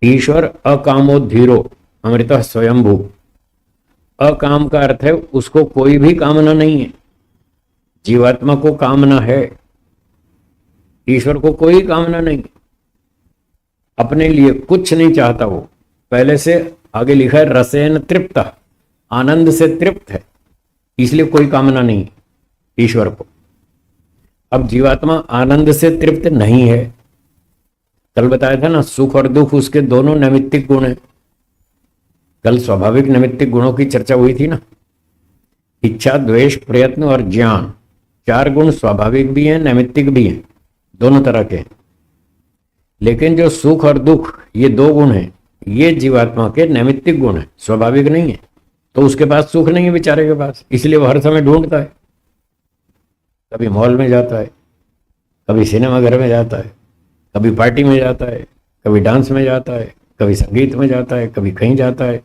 ईश्वर अकामो धीरो अमृत स्वयंभू। अकाम का अर्थ है उसको कोई भी कामना नहीं है। जीवात्मा को कामना है, ईश्वर को कोई कामना नहीं, अपने लिए कुछ नहीं चाहता। वो पहले से आगे लिखा है रसेन तृप्त, आनंद से तृप्त है, इसलिए कोई कामना नहीं ईश्वर को। अब जीवात्मा आनंद से तृप्त नहीं है। कल बताया था ना, सुख और दुख उसके दोनों नैमित्तिक गुण हैं। कल स्वाभाविक नैमित्तिक गुणों की चर्चा हुई थी ना। इच्छा, द्वेष, प्रयत्न और ज्ञान, चार गुण स्वाभाविक भी हैं, नैमित्तिक भी हैं, दोनों तरह के। लेकिन जो सुख और दुख ये दो गुण हैं, ये जीवात्मा के नैमित्तिक गुण हैं, स्वाभाविक नहीं है। तो उसके पास सुख नहीं है बेचारे के पास, इसलिए वो हर समय ढूंढता है। कभी मॉल में जाता है, कभी सिनेमा घर में जाता है, कभी पार्टी में जाता है, कभी डांस में जाता है, कभी संगीत में जाता है, कभी कहीं जाता है।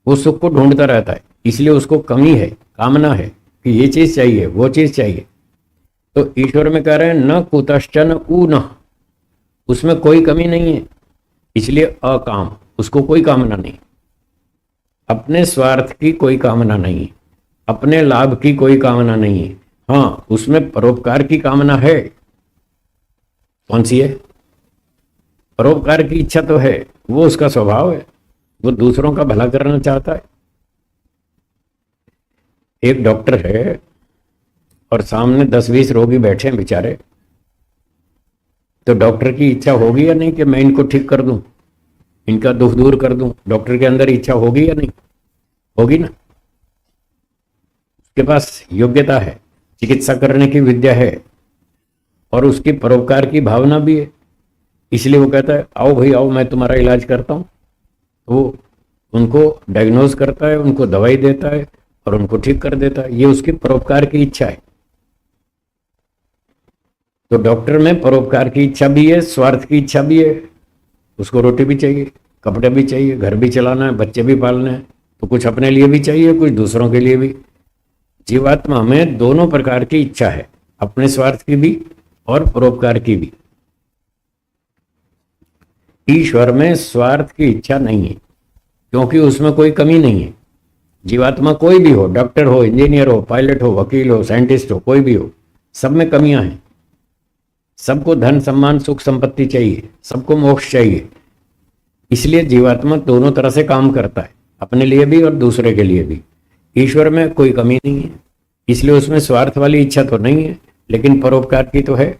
वो सुख को ढूंढता रहता है, इसलिए उसको कमी है, कामना है कि ये चीज चाहिए, वो चीज चाहिए। तो ईश्वर में कह रहे हैं न कुतश्चन उ न, उसमें कोई कमी नहीं है, इसलिए अकाम, उसको कोई कामना नहीं। अपने स्वार्थ की कोई कामना नहीं, अपने लाभ की कोई कामना नहीं है। हाँ, उसमें परोपकार की कामना है। कौन सी है? परोपकार की इच्छा तो है, वो उसका स्वभाव है, वो दूसरों का भला करना चाहता है। एक डॉक्टर है और सामने 10-20 रोगी बैठे हैं बेचारे, तो डॉक्टर की इच्छा होगी या नहीं कि मैं इनको ठीक कर दूं, इनका दुख दूर कर दूं? डॉक्टर के अंदर इच्छा होगी या नहीं? होगी ना। उसके पास योग्यता है, चिकित्सा करने की विद्या है, और उसकी परोपकार की भावना भी है। इसलिए वो कहता है आओ भाई आओ, मैं तुम्हारा इलाज करता हूँ। वो उनको डायग्नोज करता है, उनको दवाई देता है और उनको ठीक कर देता है। ये उसकी परोपकार की इच्छा है। तो डॉक्टर में परोपकार की इच्छा भी है, स्वार्थ की इच्छा भी है। उसको रोटी भी चाहिए, कपड़े भी चाहिए, घर भी चलाना है, बच्चे भी पालने हैं, तो कुछ अपने लिए भी चाहिए, कुछ दूसरों के लिए भी। जीवात्मा में दोनों प्रकार की इच्छा है, अपने स्वार्थ की भी और परोपकार की भी। ईश्वर में स्वार्थ की इच्छा नहीं है, क्योंकि उसमें कोई कमी नहीं है। जीवात्मा कोई भी हो, डॉक्टर हो, इंजीनियर हो, पायलट हो, वकील हो, साइंटिस्ट हो, कोई भी हो, सब में कमियां हैं। सबको धन सम्मान सुख संपत्ति चाहिए, सबको मोक्ष चाहिए। इसलिए जीवात्मा दोनों तरह से काम करता है, अपने लिए भी और दूसरे के लिए भी। ईश्वर में कोई कमी नहीं है, इसलिए उसमें स्वार्थ वाली इच्छा तो नहीं है, लेकिन परोपकार की तो है।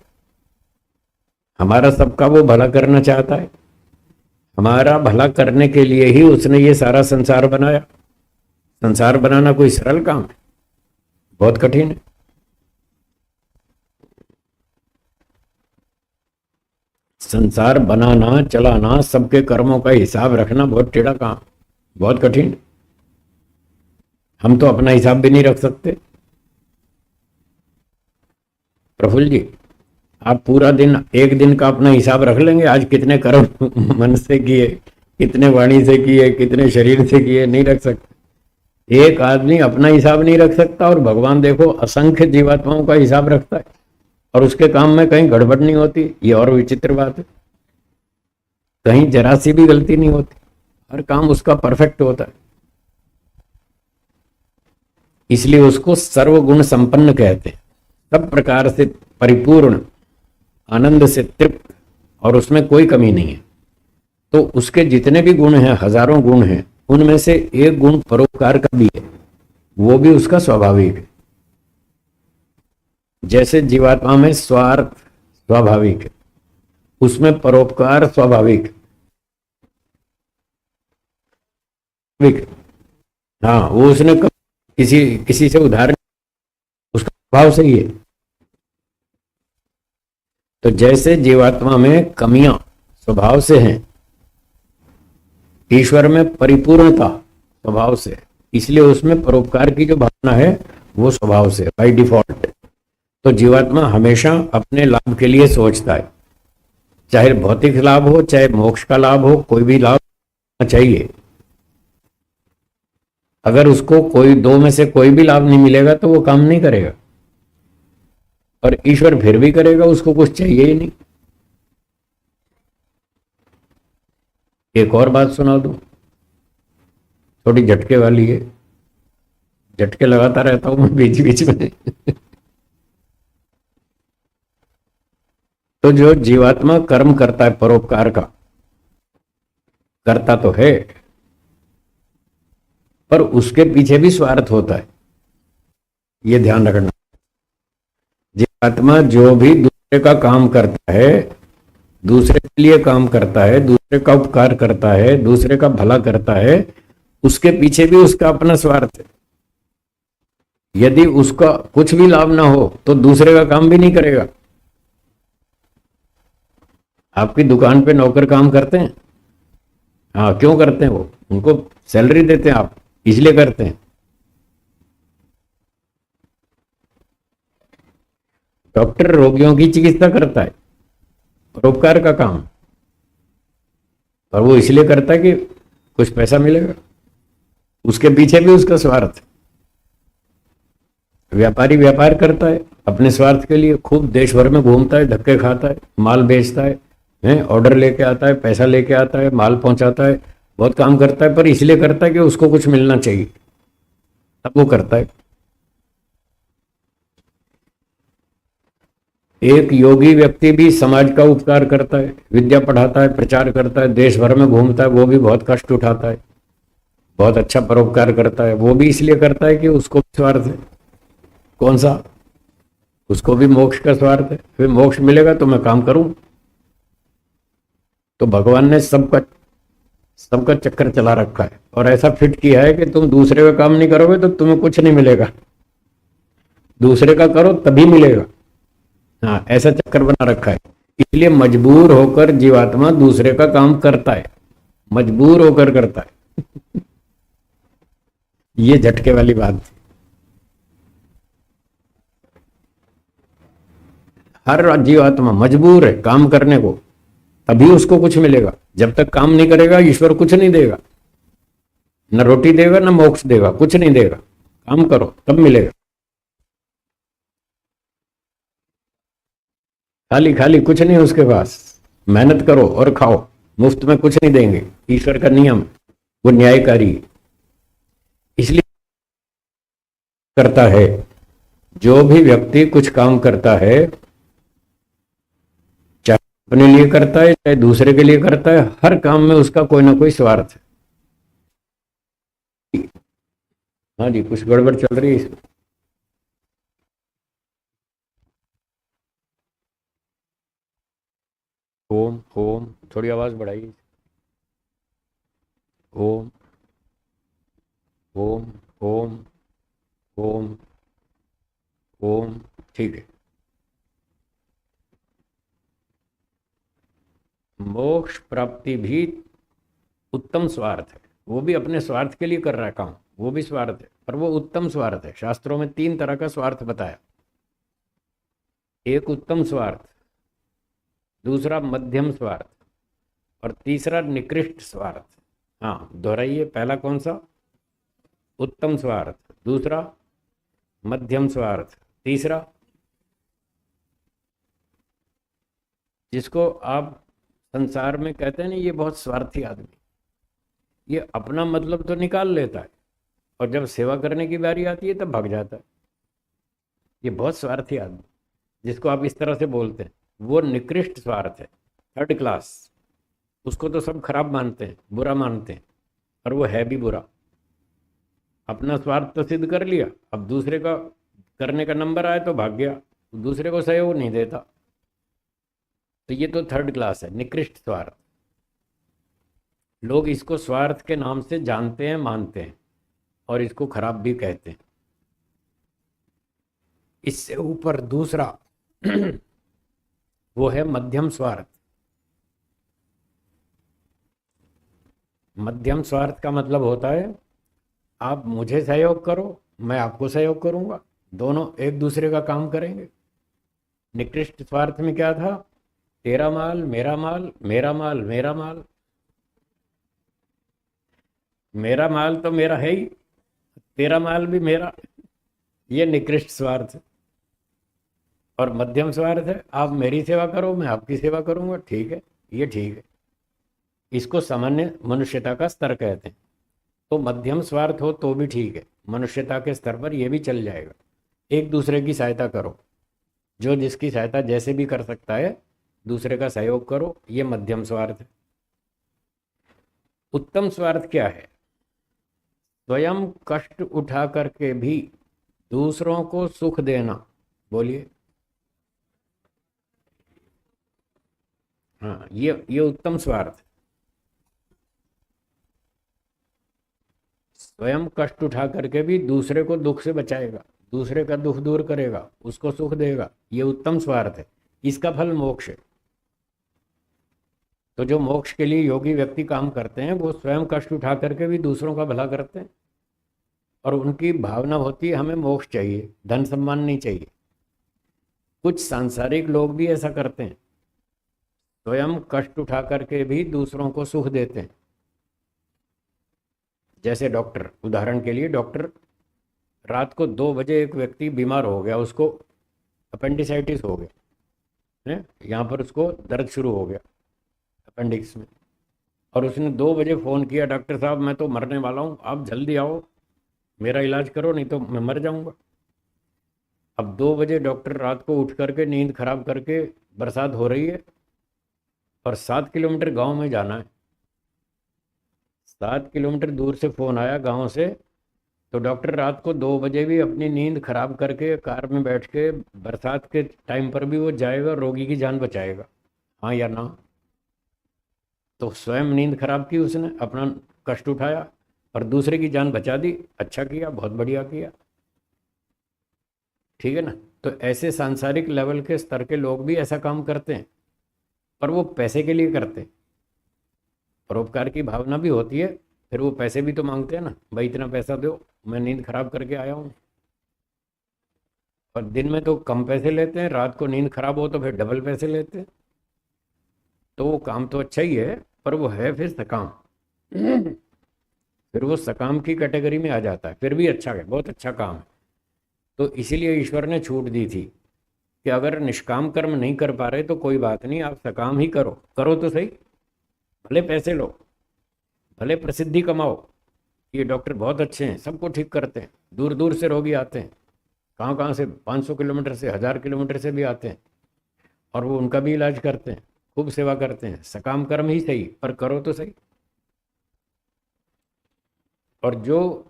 हमारा सबका वो भला करना चाहता है। हमारा भला करने के लिए ही उसने ये सारा संसार बनाया। संसार बनाना कोई सरल काम है? बहुत कठिन है। संसार बनाना, चलाना, सबके कर्मों का हिसाब रखना बहुत टेढ़ा काम, बहुत कठिन। हम तो अपना हिसाब भी नहीं रख सकते। प्रफुल्ल जी, आप पूरा दिन, एक दिन का अपना हिसाब रख लेंगे? आज कितने कर्म मन से किए, कितने वाणी से किए, कितने शरीर से किए? नहीं रख सकते। एक आदमी अपना हिसाब नहीं रख सकता, और भगवान देखो असंख्य जीवात्माओं का हिसाब रखता है, और उसके काम में कहीं गड़बड़ नहीं होती। ये और विचित्र बात है, कहीं जरा सी भी गलती नहीं होती, हर काम उसका परफेक्ट होता है। इसलिए उसको सर्वगुण संपन्न कहते हैं, सब प्रकार से परिपूर्ण, आनंद से तृप्त, और उसमें कोई कमी नहीं है। तो उसके जितने भी गुण हैं, हजारों गुण हैं, उनमें से एक गुण परोपकार का भी है, वो भी उसका स्वाभाविक है। जैसे जीवात्मा में स्वार्थ स्वाभाविक है, उसमें परोपकार स्वाभाविक है। हाँ, वो उसने किसी से उधार, उसका स्वभाव सही है। तो जैसे जीवात्मा में कमियां स्वभाव से हैं, ईश्वर में परिपूर्णता स्वभाव से है, इसलिए उसमें परोपकार की जो भावना है वो स्वभाव से, बाय डिफॉल्ट। तो जीवात्मा हमेशा अपने लाभ के लिए सोचता है, चाहे भौतिक लाभ हो, चाहे मोक्ष का लाभ हो, कोई भी लाभ होना चाहिए। अगर उसको कोई दो में से कोई भी लाभ नहीं मिलेगा तो वो काम नहीं करेगा, और ईश्वर फिर भी करेगा, उसको कुछ चाहिए ही नहीं। एक और बात सुना दूं, थोड़ी झटके वाली है, झटके लगाता रहता हूं मैं बीच बीच में। तो जो जीवात्मा कर्म करता है परोपकार का, करता तो है, पर उसके पीछे भी स्वार्थ होता है, ये ध्यान रखना। जीवात्मा जो भी दूसरे का काम करता है, दूसरे के लिए काम करता है, दूसरे का उपकार करता है, दूसरे का भला करता है, उसके पीछे भी उसका अपना स्वार्थ है। यदि उसका कुछ भी लाभ ना हो तो दूसरे का काम भी नहीं करेगा। आपकी दुकान पे नौकर काम करते हैं, हाँ क्यों करते हैं? वो उनको सैलरी देते हैं, आप इसलिए करते हैं। डॉक्टर रोगियों की चिकित्सा करता है, परोपकार का काम, और वो इसलिए करता है कि कुछ पैसा मिलेगा, उसके पीछे भी उसका स्वार्थ। व्यापारी व्यापार करता है अपने स्वार्थ के लिए, खूब देश भर में घूमता है, धक्के खाता है, माल बेचता है, ऑर्डर लेके आता है, पैसा लेके आता है, माल पहुंचाता है, बहुत काम करता है, पर इसलिए करता है कि उसको कुछ मिलना चाहिए, तब वो करता है। एक योगी व्यक्ति भी समाज का उपकार करता है, विद्या पढ़ाता है, प्रचार करता है, देश भर में घूमता है, वो भी बहुत कष्ट उठाता है, बहुत अच्छा परोपकार करता है, वो भी इसलिए करता है कि उसको स्वार्थ है। कौन सा? उसको भी मोक्ष का स्वार्थ है, फिर मोक्ष मिलेगा तो मैं काम करूं। तो भगवान ने सबका सबका चक्कर चला रखा है और ऐसा फिट किया है कि तुम दूसरे का काम नहीं करोगे तो तुम्हें कुछ नहीं मिलेगा, दूसरे का करो तभी मिलेगा। हाँ, ऐसा चक्कर बना रखा है। इसलिए मजबूर होकर जीवात्मा दूसरे का काम करता है, मजबूर होकर करता है। ये झटके वाली बात थी। हर जीवात्मा मजबूर है काम करने को, तभी उसको कुछ मिलेगा। जब तक काम नहीं करेगा ईश्वर कुछ नहीं देगा, न रोटी देगा न मोक्ष देगा, कुछ नहीं देगा। काम करो तब मिलेगा। खाली खाली कुछ नहीं उसके पास, मेहनत करो और खाओ, मुफ्त में कुछ नहीं देंगे। ईश्वर का नियम, वो न्यायकारी है। इसलिए करता है, जो भी व्यक्ति कुछ काम करता है, चाहे अपने लिए करता है चाहे दूसरे के लिए करता है, हर काम में उसका कोई ना कोई स्वार्थ है। हाँ जी, कुछ गड़बड़ चल रही है इसमें। ओम ओम, थोड़ी आवाज बढ़ाइए। ओम ओम ओम ओम ओम, ठीक है। मोक्ष प्राप्ति भी उत्तम स्वार्थ है, वो भी अपने स्वार्थ के लिए कर रहा है काम, वो भी स्वार्थ है, पर वो उत्तम स्वार्थ है। शास्त्रों में 3 तरह का स्वार्थ बताया। एक उत्तम स्वार्थ, दूसरा मध्यम स्वार्थ, और तीसरा निकृष्ट स्वार्थ। हाँ दोहराइए, पहला कौन सा? उत्तम स्वार्थ, दूसरा मध्यम स्वार्थ, तीसरा जिसको आप संसार में कहते हैं ना, ये बहुत स्वार्थी आदमी, ये अपना मतलब तो निकाल लेता है और जब सेवा करने की बारी आती है तब भाग जाता है। ये बहुत स्वार्थी आदमी, जिसको आप इस तरह से बोलते हैं, वो निकृष्ट स्वार्थ है, 3rd क्लास। उसको तो सब खराब मानते हैं, बुरा मानते हैं, और वो है भी बुरा। अपना स्वार्थ तो सिद्ध कर लिया, अब दूसरे का करने का नंबर आया तो भाग गया, दूसरे को सहयोग नहीं देता। तो ये तो 3rd क्लास है, निकृष्ट स्वार्थ। लोग इसको स्वार्थ के नाम से जानते हैं, मानते हैं, और इसको खराब भी कहते हैं। इससे ऊपर दूसरा वो है मध्यम स्वार्थ। मध्यम स्वार्थ का मतलब होता है, आप मुझे सहयोग करो, मैं आपको सहयोग करूंगा, दोनों एक दूसरे का काम करेंगे। निकृष्ट स्वार्थ में क्या था? तेरा माल मेरा माल, मेरा माल मेरा माल। मेरा माल तो मेरा है ही, तेरा माल भी मेरा। ये निकृष्ट स्वार्थ है। और मध्यम स्वार्थ है, आप मेरी सेवा करो, मैं आपकी सेवा करूंगा, ठीक है, ये ठीक है। इसको सामान्य मनुष्यता का स्तर कहते हैं। तो मध्यम स्वार्थ हो तो भी ठीक है, मनुष्यता के स्तर पर यह भी चल जाएगा। एक दूसरे की सहायता करो, जो जिसकी सहायता जैसे भी कर सकता है दूसरे का सहयोग करो, ये मध्यम स्वार्थ है। उत्तम स्वार्थ क्या है? स्वयं कष्ट उठा करके भी दूसरों को सुख देना। बोलिए। हाँ, ये उत्तम स्वार्थ। स्वयं कष्ट उठा करके भी दूसरे को दुख से बचाएगा, दूसरे का दुख दूर करेगा, उसको सुख देगा, ये उत्तम स्वार्थ है। इसका फल मोक्ष है। तो जो मोक्ष के लिए योगी व्यक्ति काम करते हैं वो स्वयं कष्ट उठा करके भी दूसरों का भला करते हैं, और उनकी भावना होती है हमें मोक्ष चाहिए, धन सम्मान नहीं चाहिए। कुछ सांसारिक लोग भी ऐसा करते हैं, स्वयं कष्ट उठा करके भी दूसरों को सुख देते हैं। जैसे डॉक्टर, उदाहरण के लिए डॉक्टर, रात को 2 बजे एक व्यक्ति बीमार हो गया, उसको अपेंडिसाइटिस हो गया है, यहाँ पर उसको दर्द शुरू हो गया अपेंडिक्स में, और उसने 2 बजे फ़ोन किया, डॉक्टर साहब मैं तो मरने वाला हूँ, आप जल्दी आओ, मेरा इलाज करो, नहीं तो मैं मर जाऊँगा। अब 2 बजे डॉक्टर रात को उठ करके नींद खराब करके, बरसात हो रही है और 7 किलोमीटर गांव में जाना है, 7 किलोमीटर दूर से फ़ोन आया गांव से, तो डॉक्टर रात को 2 बजे भी अपनी नींद खराब करके कार में बैठ के बरसात के टाइम पर भी वो जाएगा, रोगी की जान बचाएगा। हाँ या ना? तो स्वयं नींद खराब की उसने, अपना कष्ट उठाया और दूसरे की जान बचा दी, अच्छा किया, बहुत बढ़िया किया। ठीक है ना? तो ऐसे सांसारिक लेवल के स्तर के लोग भी ऐसा काम करते हैं, पर वो पैसे के लिए करते हैं। परोपकार की भावना भी होती है, फिर वो पैसे भी तो मांगते हैं ना, भाई इतना पैसा दो, मैं नींद खराब करके आया हूँ। और दिन में तो कम पैसे लेते हैं, रात को नींद खराब हो तो फिर डबल पैसे लेते हैं। तो वो काम तो अच्छा ही है, पर वो है फिर सकाम, फिर वो सकाम की कैटेगरी में आ जाता है, फिर भी अच्छा है, बहुत अच्छा काम है। तो इसीलिए ईश्वर ने छूट दी थी कि अगर निष्काम कर्म नहीं कर पा रहे तो कोई बात नहीं, आप सकाम ही करो, करो तो सही, भले पैसे लो, भले प्रसिद्धि कमाओ। ये डॉक्टर बहुत अच्छे हैं, सबको ठीक करते हैं, दूर दूर से रोगी आते हैं, कहाँ कहाँ से, 500 किलोमीटर से, 1000 किलोमीटर से भी आते हैं, और वो उनका भी इलाज करते हैं, खूब सेवा करते हैं। सकाम कर्म ही सही, पर करो तो सही। और जो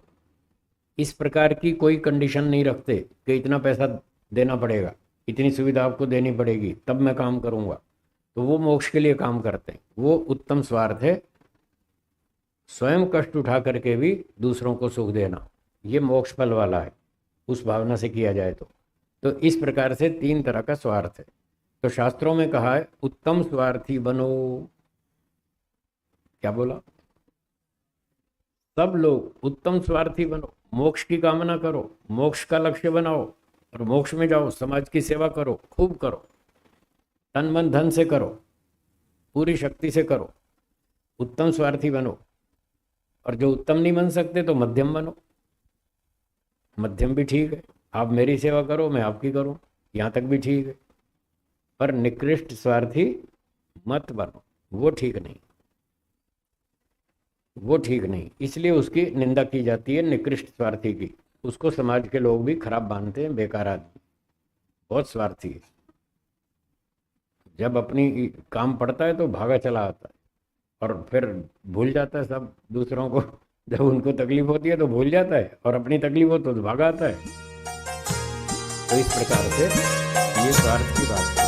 इस प्रकार की कोई कंडीशन नहीं रखते कि इतना पैसा देना पड़ेगा, इतनी सुविधा आपको देनी पड़ेगी तब मैं काम करूँगा, तो वो मोक्ष के लिए काम करते हैं। वो उत्तम स्वार्थ है, स्वयं कष्ट उठा करके भी दूसरों को सुख देना, ये मोक्ष फल वाला है, उस भावना से किया जाए तो इस प्रकार से 3 तरह का स्वार्थ है। तो शास्त्रों में कहा है उत्तम स्वार्थी बनो। क्या बोला? सब लोग उत्तम स्वार्थी बनो, मोक्ष की कामना करो, मोक्ष का लक्ष्य बनाओ और मोक्ष में जाओ, समाज की सेवा करो, खूब करो, तन मन धन से करो, पूरी शक्ति से करो, उत्तम स्वार्थी बनो। और जो उत्तम नहीं बन सकते तो मध्यम बनो, मध्यम भी ठीक है, आप मेरी सेवा करो, मैं आपकी करूं, यहाँ तक भी ठीक है, पर निकृष्ट स्वार्थी मत बनो, वो ठीक नहीं, वो ठीक नहीं। इसलिए उसकी निंदा की जाती है निकृष्ट स्वार्थी की, उसको समाज के लोग भी खराब मानते हैं, बेकार आदमी, बहुत स्वार्थी है। जब अपनी काम पड़ता है तो भागा चला आता है और फिर भूल जाता है सब दूसरों को, जब उनको तकलीफ होती है तो भूल जाता है, और अपनी तकलीफ हो तो भागा आता है। तो इस प्रकार से ये स्वार्थ की बात है।